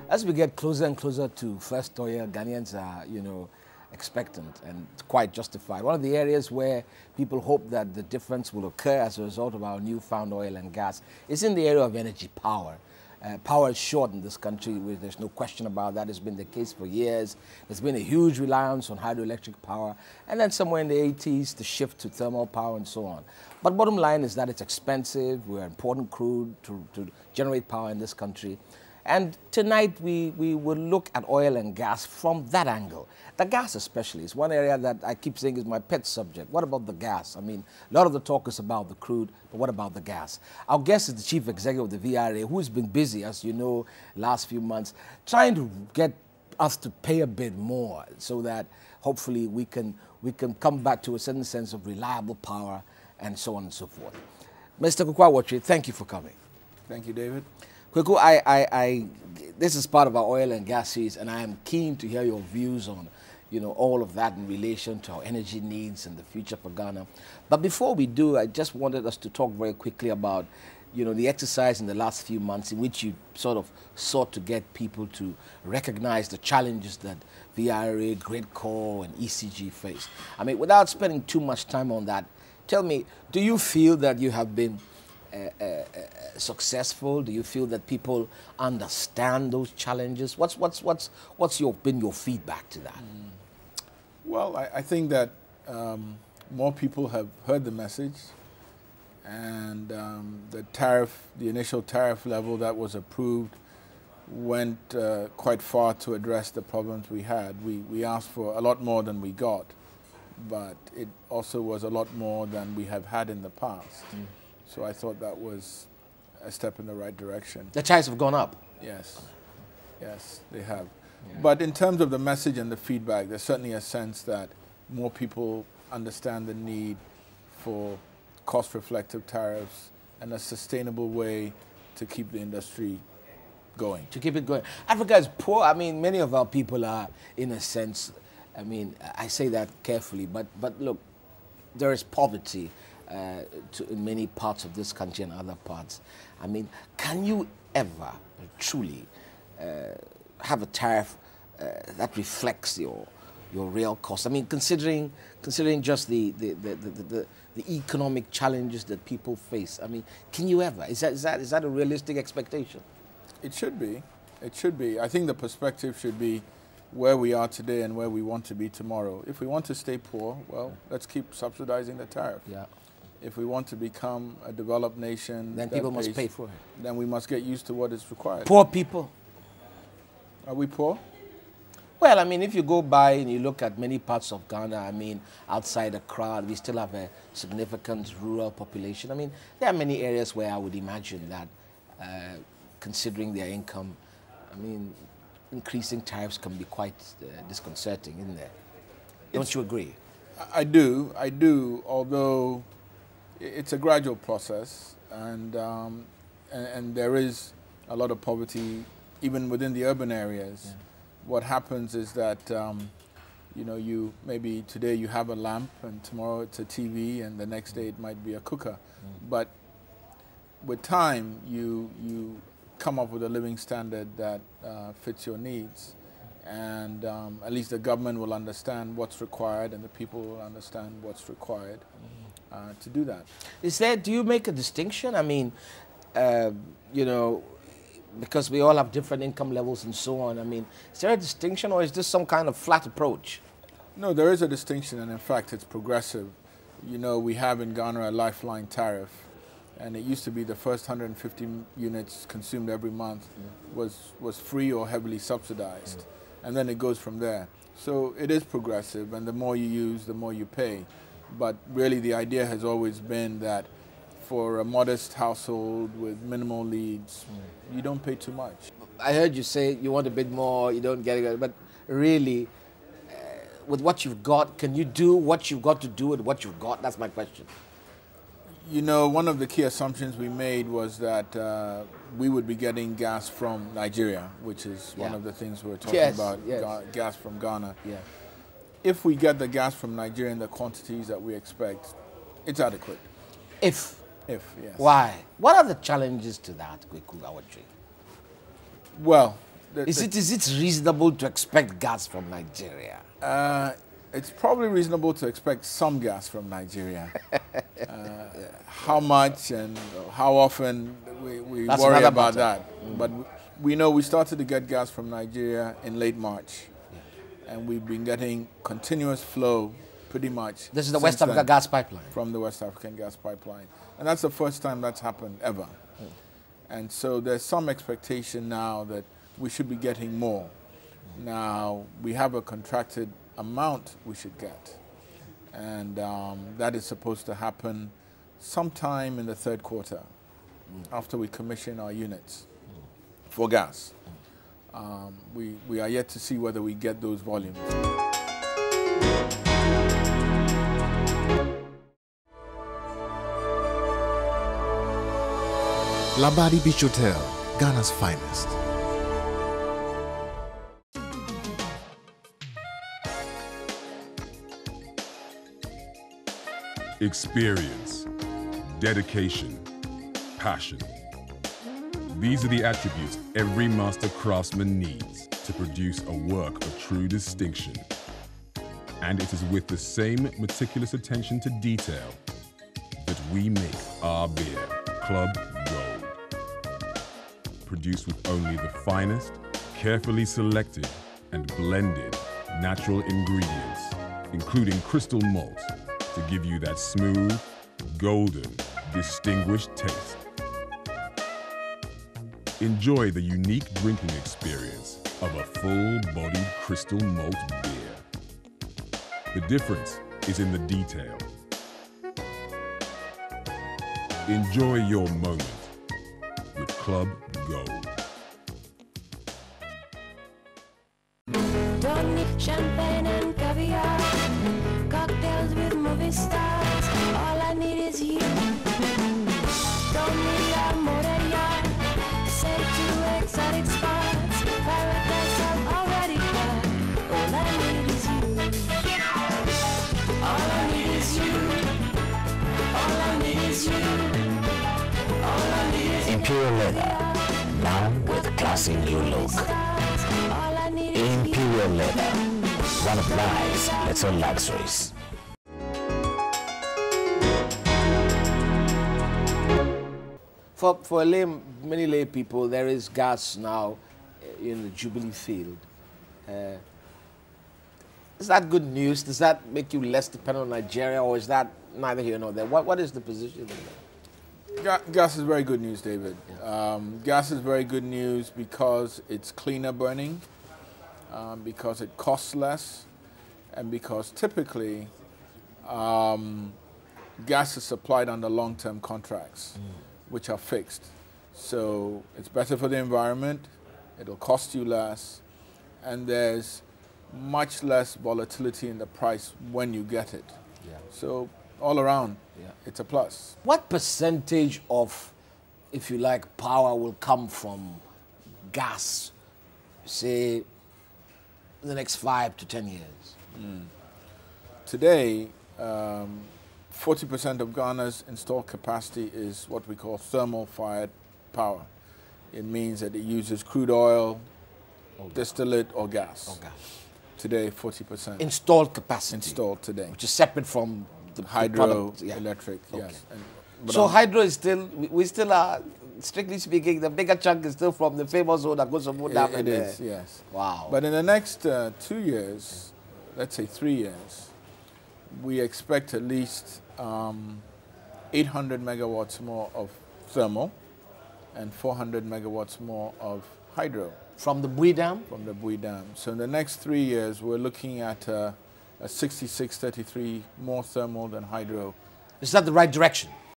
As we get closer and closer to first oil, Ghanaians are, expectant and quite justified. One of the areas where people hope that the difference will occur as a result of our newfound oil and gas is in the area of energy power. Power is short in this country, there's no question about that. It's been the case for years. There's been a huge reliance on hydroelectric power, and then somewhere in the 80s, the shift to thermal power and so on. But bottom line is that it's expensive. We're important crude to generate power in this country. And tonight we will look at oil and gas from that angle. The gas especially is one area that I keep saying is my pet subject. What about the gas? I mean, a lot of the talk is about the crude, but what about the gas? Our guest is the chief executive of the VRA, who's been busy, as you know, last few months, trying to get us to pay a bit more so that hopefully we can come back to a certain sense of reliable power and so on and so forth. Mr. Kweku Awotwi, thank you for coming. Thank you, David. Kweku, this is part of our oil and gas series, and I am keen to hear your views on, all of that in relation to our energy needs and the future for Ghana. But before we do, I just wanted us to talk very quickly about, the exercise in the last few months in which you sort of sought to get people to recognize the challenges that VRA, Grid Core, and ECG face. I mean, without spending too much time on that, tell me, do you feel that you have been successful? Do you feel that people understand those challenges? What's been your feedback to that? Well, I think that more people have heard the message, and the initial tariff level that was approved went quite far to address the problems we had. We asked for a lot more than we got, but it also was a lot more than we have had in the past. So I thought that was a step in the right direction. The tariffs have gone up? Yes. Yes, they have. Yeah. But in terms of the message and the feedback, there's certainly a sense that more people understand the need for cost-reflective tariffs and a sustainable way to keep the industry going. To keep it going. Africa is poor. I mean, many of our people are, in a sense, I mean, I say that carefully, but look, there is poverty in many parts of this country and other parts. I mean, can you ever truly have a tariff that reflects your real cost? I mean, considering just the economic challenges that people face. I mean, can you ever? Is that a realistic expectation? It should be. It should be. I think the perspective should be where we are today and where we want to be tomorrow. If we want to stay poor, well, let's keep subsidizing the tariff. Yeah. If we want to become a developed nation, then people must pay for it. Then we must get used to what is required. Poor people. Are we poor? Well, I mean, if you go by and you look at many parts of Ghana, I mean, outside Accra, we still have a significant rural population. I mean, there are many areas where I would imagine that, considering their income, I mean, increasing tariffs can be quite disconcerting, isn't there? Don't you agree? I do, although it's a gradual process, and there is a lot of poverty even within the urban areas. Yeah. What happens is that you maybe today you have a lamp and tomorrow it's a TV and the next day it might be a cooker. But with time you come up with a living standard that fits your needs, and at least the government will understand what's required and the people will understand what's required to do that. Do you make a distinction? I mean, because we all have different income levels and so on. I mean, is there a distinction, or is this some kind of flat approach? No, there is a distinction, and in fact it's progressive. We have in Ghana a lifeline tariff, and it used to be the first 150 units consumed every month was free or heavily subsidized, and then it goes from there. So it is progressive, and the more you use, the more you pay. But really the idea has always been that for a modest household with minimal needs, you don't pay too much. I heard you say you want a bit more, you don't get it, but really, with what you've got, can you do what you've got to do with what you've got? That's my question. One of the key assumptions we made was that we would be getting gas from Nigeria, which is one of the things we're talking about, gas from Ghana. Yeah. If we get the gas from Nigeria in the quantities that we expect, it's adequate. If, yes. Why? What are the challenges to that, Kweku Awotwi? Well, Is it reasonable to expect gas from Nigeria? It's probably reasonable to expect some gas from Nigeria. How much and how often, we worry about that. But we know we started to get gas from Nigeria in late March. And we've been getting continuous flow pretty much. This is the West Africa gas pipeline? From the West African gas pipeline. And that's the first time that's happened ever. And so there's some expectation now that we should be getting more. Now, we have a contracted amount we should get. And that is supposed to happen sometime in the third quarter after we commission our units for gas. We are yet to see whether we get those volumes. Labadi Beach Hotel, Ghana's finest. Experience, dedication, passion. These are the attributes every master craftsman needs to produce a work of true distinction. And it is with the same meticulous attention to detail that we make our beer, Club Gold. Produced with only the finest, carefully selected and blended natural ingredients, including crystal malt, to give you that smooth, golden, distinguished taste. Enjoy the unique drinking experience of a full-bodied crystal malt beer. The difference is in the detail. Enjoy your moment with Club Gold. Don't need champagne and caviar, cocktails with movie stars. All I need is you. Don't need a motor yacht, say two exotic spots. Paradise I've already got. All I need is you. All I need is you. All I need is you. All I need is you. Imperial leather, now with classy new look. Imperial leather, one of life's little luxuries. For many lay people, there is gas now in the Jubilee field. Is that good news? Does that make you less dependent on Nigeria, or is that neither here nor there? What is the position? Gas is very good news, David. Gas is very good news because it's cleaner burning, because it costs less, and because typically gas is supplied under long-term contracts, which are fixed. So it's better for the environment, it'll cost you less, and there's much less volatility in the price when you get it. So all around, it's a plus. What percentage of, if you like, power will come from gas, say, in the next 5 to 10 years? Today, 40% of Ghana's installed capacity is what we call thermal-fired power. It means that it uses crude oil, distillate, or gas. Today, 40%. Installed capacity? Installed today. Which is separate from the hydro, product, electric, yes. And, so hydro is still, we still are, strictly speaking, the bigger chunk is still from the famous zone that goes from Volta. It is, yes. Wow. But in the next 2 years, let's say 3 years, we expect at least 800 megawatts more of thermal and 400 megawatts more of hydro. From the Bui Dam? From the Bui Dam. So in the next 3 years, we're looking at a 66-33 more thermal than hydro. Is that the right direction?